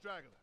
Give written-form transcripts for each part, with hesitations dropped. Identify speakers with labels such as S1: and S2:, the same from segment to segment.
S1: straggler.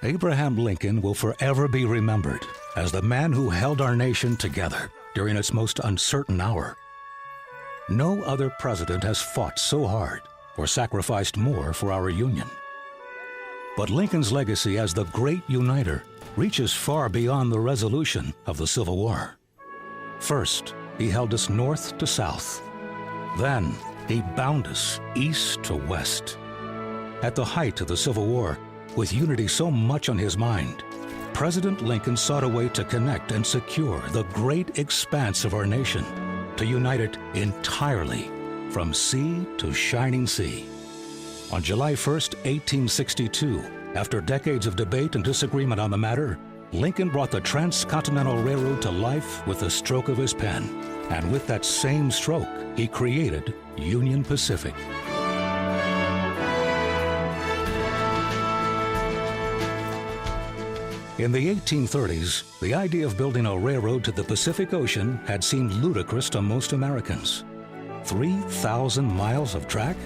S2: Abraham Lincoln will forever be remembered as the man who held our nation together during its most uncertain hour. No other president has fought so hard or sacrificed more for our Union. But Lincoln's legacy as the great uniter reaches far beyond the resolution of the Civil War. First, he held us north to south. Then, he bound us east to west. At the height of the Civil War, with unity so much on his mind, President Lincoln sought a way to connect and secure the great expanse of our nation, to unite it entirely from sea to shining sea. On July 1st, 1862, after decades of debate and disagreement on the matter, Lincoln brought the Transcontinental Railroad to life with the stroke of his pen. And with that same stroke, he created Union Pacific. In the 1830s, the idea of building a railroad to the Pacific Ocean had seemed ludicrous to most Americans. 3,000 miles of track?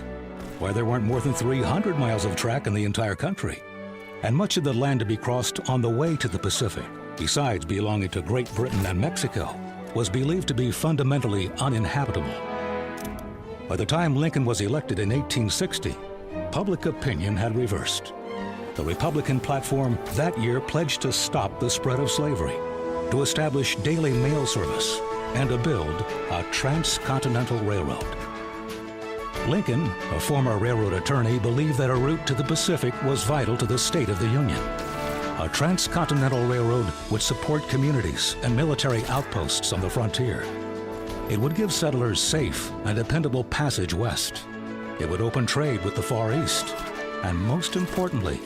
S2: Why, there weren't more than 300 miles of track in the entire country, and much of the land to be crossed on the way to the Pacific, besides belonging to Great Britain and Mexico, was believed to be fundamentally uninhabitable. By the time Lincoln was elected in 1860, public opinion had reversed. The Republican platform that year pledged to stop the spread of slavery, to establish daily mail service, and to build a transcontinental railroad. Lincoln, a former railroad attorney, believed that a route to the Pacific was vital to the state of the Union. A transcontinental railroad would support communities and military outposts on the frontier. It would give settlers safe and dependable passage west. It would open trade with the Far East. And most importantly,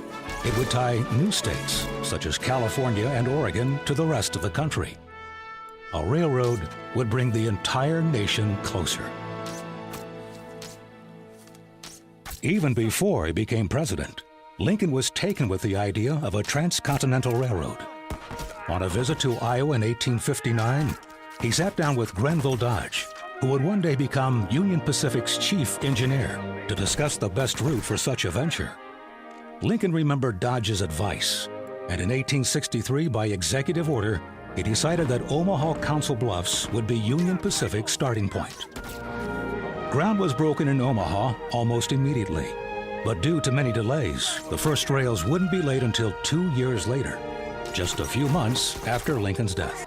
S2: it would tie new states, such as California and Oregon, to the rest of the country. A railroad would bring the entire nation closer. Even before he became president, Lincoln was taken with the idea of a transcontinental railroad. On a visit to Iowa in 1859, he sat down with Grenville Dodge, who would one day become Union Pacific's chief engineer, to discuss the best route for such a venture. Lincoln remembered Dodge's advice, and in 1863, by executive order, he decided that Omaha Council Bluffs would be Union Pacific's starting point. Ground was broken in Omaha almost immediately. But due to many delays, the first rails wouldn't be laid until 2 years later, just a few months after Lincoln's death.